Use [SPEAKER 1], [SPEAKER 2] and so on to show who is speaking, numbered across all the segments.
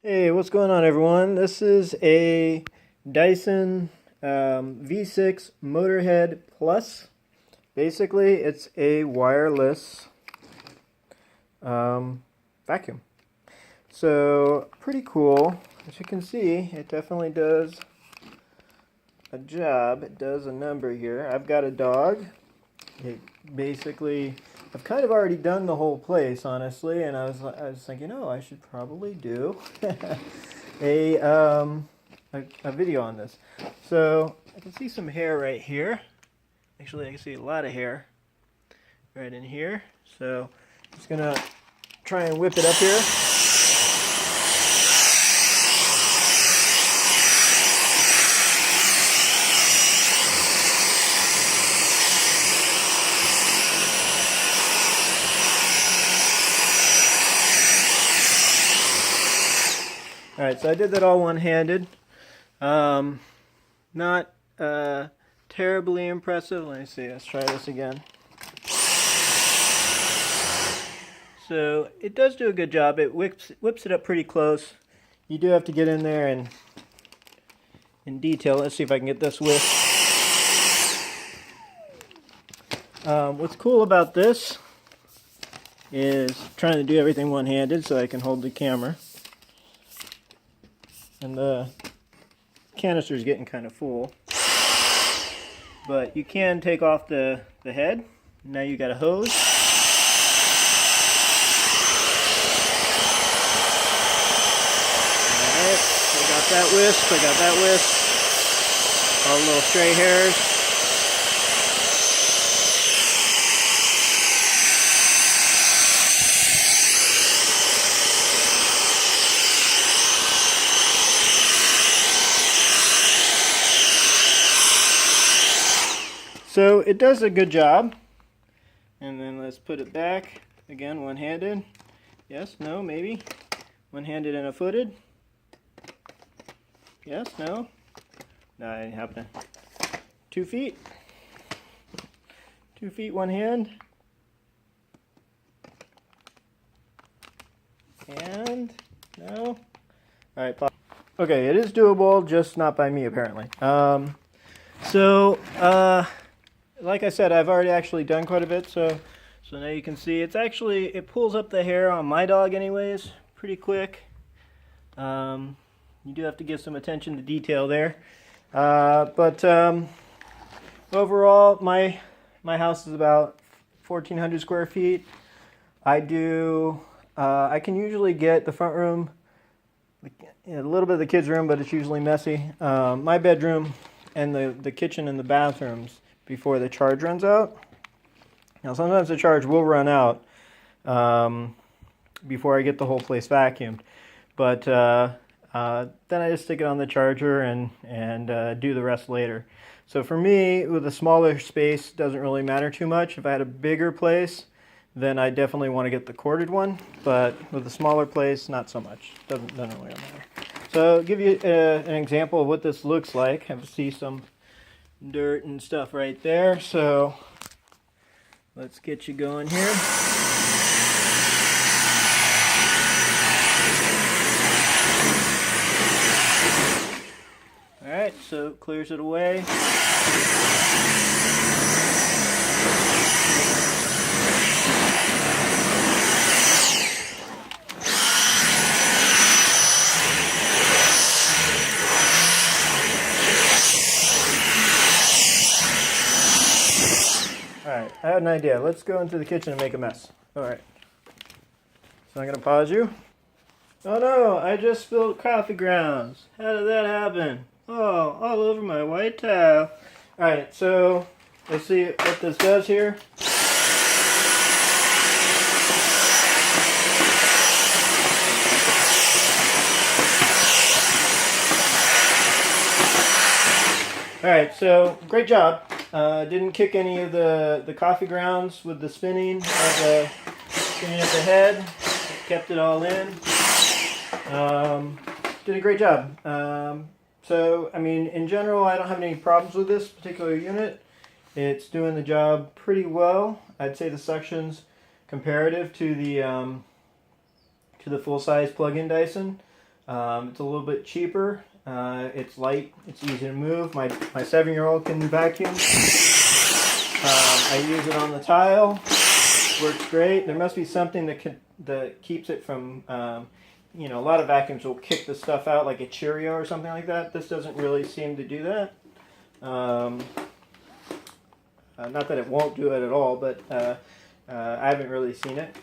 [SPEAKER 1] Hey, what's going on, everyone? This is a Dyson V6 Motorhead Plus. Basically, it's a wireless vacuum. So, pretty cool. As you can see, it definitely does a job. It does a number here. I've got a dog. It basically, I've kind of already done the whole place, honestly, and I was thinking, oh, I should probably do a, a video on this. So I can see some hair right here. Actually, I can see a lot of hair right in here. So I'm just gonna try and whip it up here. Alright, so I did that all one-handed. Not terribly impressive. Let me see, let's try this again. So it does do a good job. It whips it up pretty close. You do have to get in there and in detail. Let's see if I can get this whip. What's cool about this is trying to do everything one-handed so I can hold the camera. And the canister is getting kind of full, but you can take off the head. Now you got a hose. Alright, I got that whisk, all the little stray hairs. So it does a good job. And then let's put it back. Again, one-handed. Yes, no, maybe. One-handed and a footed. Yes, no. No, it ain't happening. 2 feet. 2 feet, one hand. And no. Alright, pop. Okay, it is doable, just not by me apparently. Like I said, I've already actually done quite a bit, so now you can see it pulls up the hair on my dog anyways, pretty quick. You do have to give some attention to detail there. Overall, my house is about 1,400 square feet. I can usually get the front room, a little bit of the kids' room, but it's usually messy. My bedroom and the kitchen and the bathrooms before the charge runs out. Now sometimes the charge will run out before I get the whole place vacuumed, but then I just stick it on the charger and do the rest later. So for me, with a smaller space, it doesn't really matter too much. If I had a bigger place, then I definitely want to get the corded one, but with a smaller place, not so much. Doesn't really matter. So I'll give you an example of what this looks like. I see some dirt and stuff right there, so let's get you going here. Alright, so it clears it away. Alright, I had an idea. Let's go into the kitchen and make a mess. Alright. So I'm going to pause you. Oh no, I just spilled coffee grounds. How did that happen? Oh, all over my white towel. Alright, so let's see what this does here. Alright, so great job. Didn't kick any of the coffee grounds with the spinning of the head. Kept it all in. Did a great job. So, I mean, in general, I don't have any problems with this particular unit. It's doing the job pretty well. I'd say the suction's comparative to the full-size plug-in Dyson. It's a little bit cheaper. It's light. It's easy to move. My 7-year-old can vacuum. I use it on the tile. Works great. There must be something that keeps it from, you know, a lot of vacuums will kick the stuff out like a Cheerio or something like that. This doesn't really seem to do that. Not that it won't do it at all, but I haven't really seen it.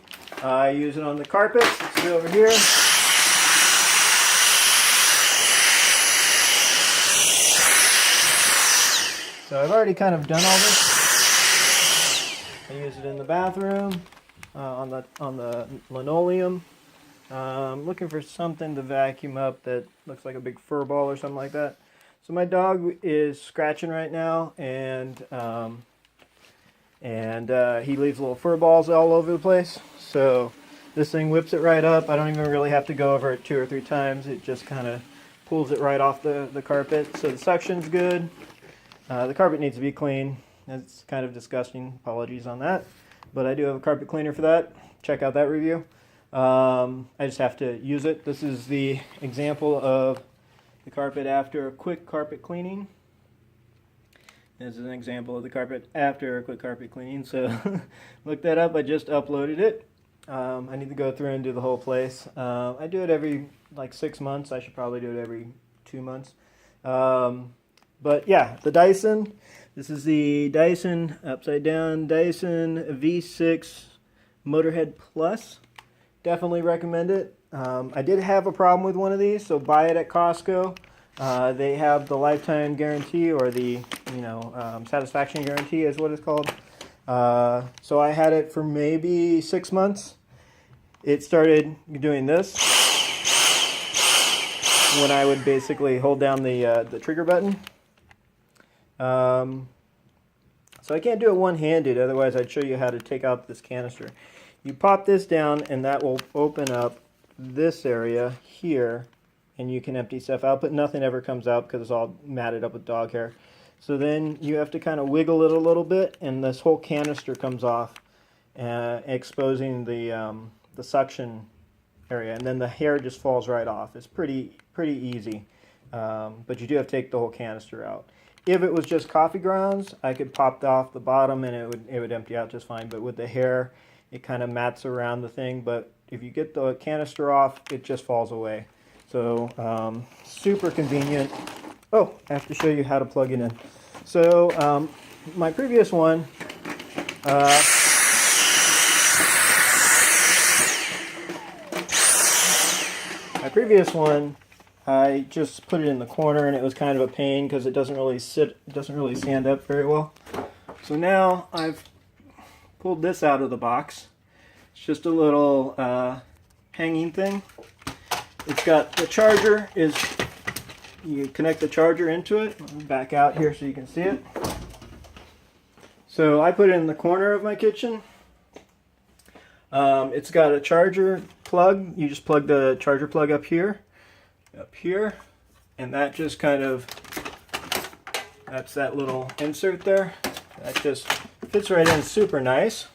[SPEAKER 1] I use it on the carpets. Let's see over here. So I've already kind of done all this. I use it in the bathroom, on the linoleum. Looking for something to vacuum up that looks like a big fur ball or something like that. So my dog is scratching right now, and he leaves little fur balls all over the place. So this thing whips it right up. I don't even really have to go over it 2 or 3 times. It just kind of pulls it right off the carpet. So the suction's good. The carpet needs to be clean. It's kind of disgusting. Apologies on that. But I do have a carpet cleaner for that. Check out that review. I just have to use it. This is the example of the carpet after a quick carpet cleaning. This is an example of the carpet after a quick carpet cleaning. So look that up. I just uploaded it. I need to go through and do the whole place. I do it every like 6 months. I should probably do it every 2 months. But yeah, the Dyson. This is the Dyson upside down Dyson V6 Motorhead Plus. Definitely recommend it. I did have a problem with one of these, so buy it at Costco. They have the lifetime guarantee, or the satisfaction guarantee is what it's called. So I had it for maybe 6 months. It started doing this when I would basically hold down the trigger button. So I can't do it one-handed, otherwise I'd show you how to take out this canister. You pop this down and that will open up this area here, and you can empty stuff out, but nothing ever comes out because it's all matted up with dog hair. So then you have to kind of wiggle it a little bit, and this whole canister comes off, exposing the suction area, and then the hair just falls right off. It's pretty easy, but you do have to take the whole canister out. If it was just coffee grounds, I could pop off the bottom and it would empty out just fine. But with the hair, it kind of mats around the thing. But if you get the canister off, it just falls away. So super convenient. Oh, I have to show you how to plug it in. So my previous one, I just put it in the corner, and it was kind of a pain because it doesn't really stand up very well. So now I've pulled this out of the box. It's just a little hanging thing. It's got the charger. You connect the charger into it. Let me back out here so you can see it. So I put it in the corner of my kitchen. It's got a charger plug. You just plug the charger plug up here, and that just that's that little insert there. That just fits right in super nice.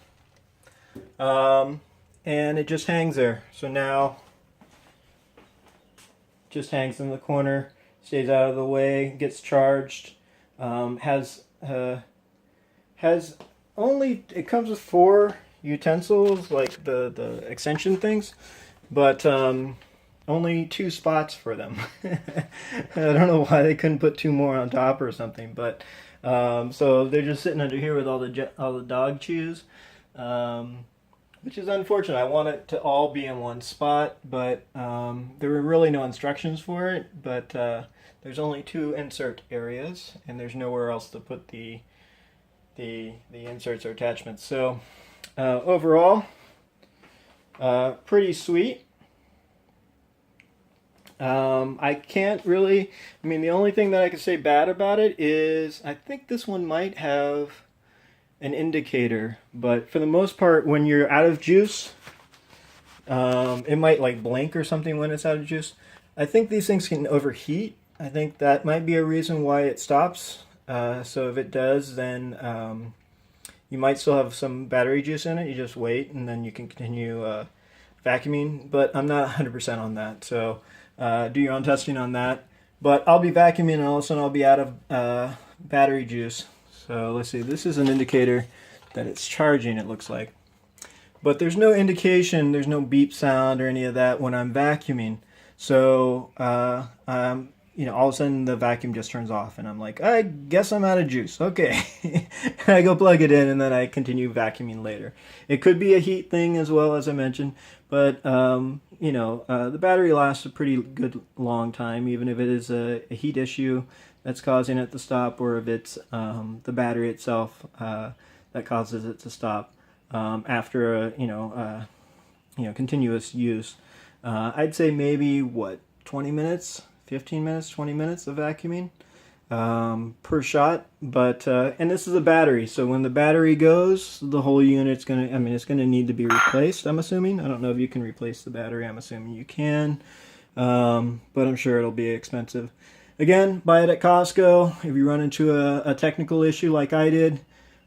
[SPEAKER 1] And it just hangs there. So now it just hangs in the corner, stays out of the way, gets charged. Has only, it comes with 4 utensils, like the extension things, but only 2 spots for them. I don't know why they couldn't put 2 more on top or something, but so they're just sitting under here with all the dog chews, which is unfortunate. I want it to all be in one spot, but there were really no instructions for it. But there's only 2 insert areas, and there's nowhere else to put the inserts or attachments. So overall, pretty sweet. I can't really, the only thing that I could say bad about it is I think this one might have an indicator, but for the most part, when you're out of juice, it might like blink or something when it's out of juice. I think these things can overheat. I think that might be a reason why it stops. So if it does, then you might still have some battery juice in it. You just wait, and then you can continue vacuuming, but I'm not 100% on that. So do your own testing on that. But I'll be vacuuming and all of a sudden I'll be out of battery juice. So let's see, this is an indicator that it's charging, it looks like. But there's no indication, there's no beep sound or any of that when I'm vacuuming. So, you know, all of a sudden the vacuum just turns off and I'm like, I guess I'm out of juice. Okay. I go plug it in and then I continue vacuuming later. It could be a heat thing as well, as I mentioned, but, you know, the battery lasts a pretty good long time, even if it is a heat issue that's causing it to stop, or if it's the battery itself that causes it to stop after a, you know, continuous use. I'd say maybe, what, 20 minutes, 15 minutes, 20 minutes of vacuuming per shot. But, and this is a battery, so when the battery goes, the whole unit's gonna, I mean, it's gonna need to be replaced, I'm assuming. I don't know if you can replace the battery, I'm assuming you can. But I'm sure it'll be expensive. Again, buy it at Costco. If you run into a technical issue like I did,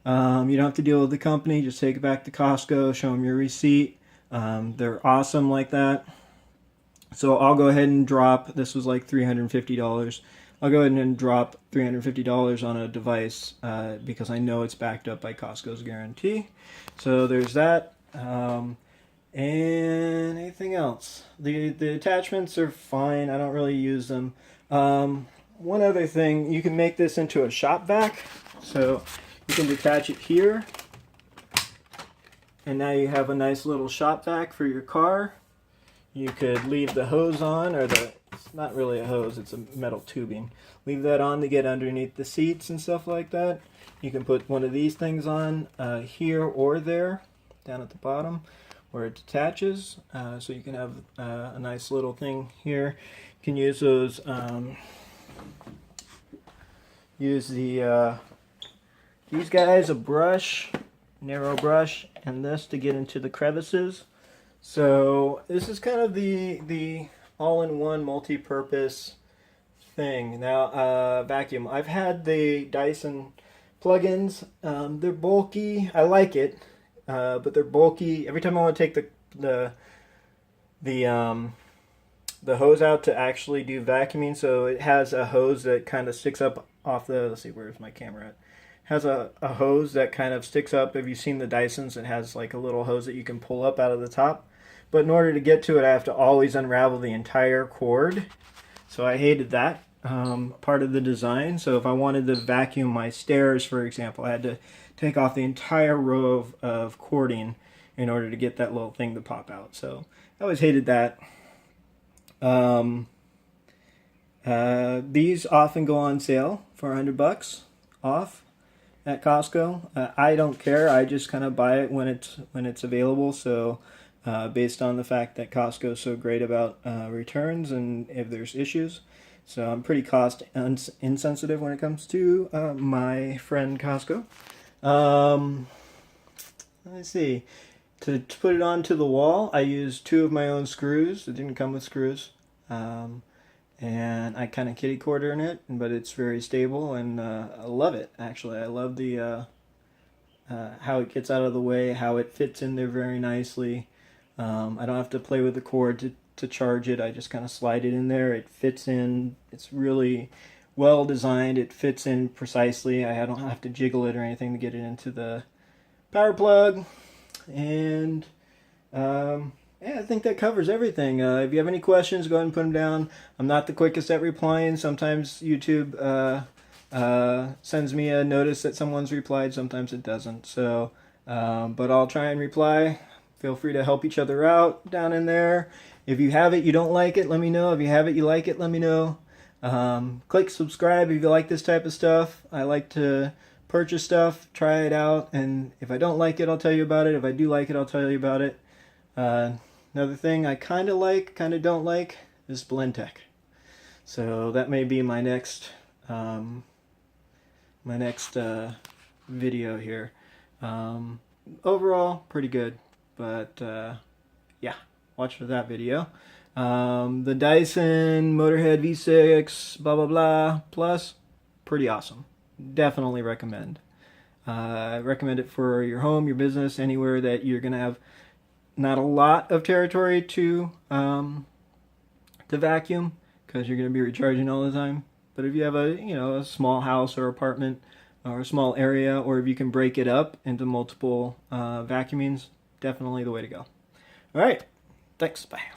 [SPEAKER 1] you don't have to deal with the company. Just take it back to Costco, show them your receipt. They're awesome like that. So I'll go ahead and drop, this was like $350. I'll go ahead and drop $350 on a device because I know it's backed up by Costco's guarantee. So there's that. And anything else? The attachments are fine. I don't really use them. One other thing, you can make this into a shop vac. So you can detach it here. And now you have a nice little shop vac for your car. You could leave the hose on, or it's not really a hose, it's a metal tubing. Leave that on to get underneath the seats and stuff like that. You can put one of these things on here or there, down at the bottom, where it detaches. So you can have a nice little thing here. You can use those, these guys, a brush, narrow brush, and this to get into the crevices. So this is kind of the all-in-one multi-purpose thing. Now, vacuum. I've had the Dyson plugins. They're bulky. I like it, but they're bulky. Every time I want to take the hose out to actually do vacuuming, so it has a hose that kind of sticks up off the. Let's see, where's my camera at? Has a hose that kind of sticks up. Have you seen the Dysons? It has like a little hose that you can pull up out of the top. But in order to get to it, I have to always unravel the entire cord. So I hated that part of the design. So if I wanted to vacuum my stairs, for example, I had to take off the entire row of cording in order to get that little thing to pop out. So I always hated that. These often go on sale for $100 off at Costco. I don't care. I just kind of buy it when it's available. So based on the fact that Costco is so great about returns and if there's issues. So I'm pretty cost insensitive when it comes to my friend Costco. Let's see. To put it onto the wall, I used 2 of my own screws. It didn't come with screws. And I kind of kitty corner in it, but it's very stable, and I love it, actually. I love the how it gets out of the way, how it fits in there very nicely. I don't have to play with the cord to charge it. I just kind of slide it in there. It fits in. It's really well designed. It fits in precisely. I don't have to jiggle it or anything to get it into the power plug. And yeah, I think that covers everything. If you have any questions, go ahead and put them down. I'm not the quickest at replying. Sometimes YouTube sends me a notice that someone's replied. Sometimes it doesn't. So, but I'll try and reply. Feel free to help each other out down in there. If you have it, you don't like it, let me know. If you have it, you like it, let me know. Click subscribe if you like this type of stuff. I like to purchase stuff, try it out, and if I don't like it, I'll tell you about it. If I do like it, I'll tell you about it. Another thing I kind of like, kind of don't like, is Blendtec. So that may be my next video here. Overall, pretty good, but yeah, watch for that video. The Dyson motorhead V6 blah blah blah plus, pretty awesome. Definitely recommend. I recommend it for your home, your business, anywhere that you're gonna have not a lot of territory to to vacuum because you're going to be recharging all the time. But if you have a small house or apartment or a small area, or if you can break it up into multiple vacuumings, definitely the way to go. All right, thanks, bye.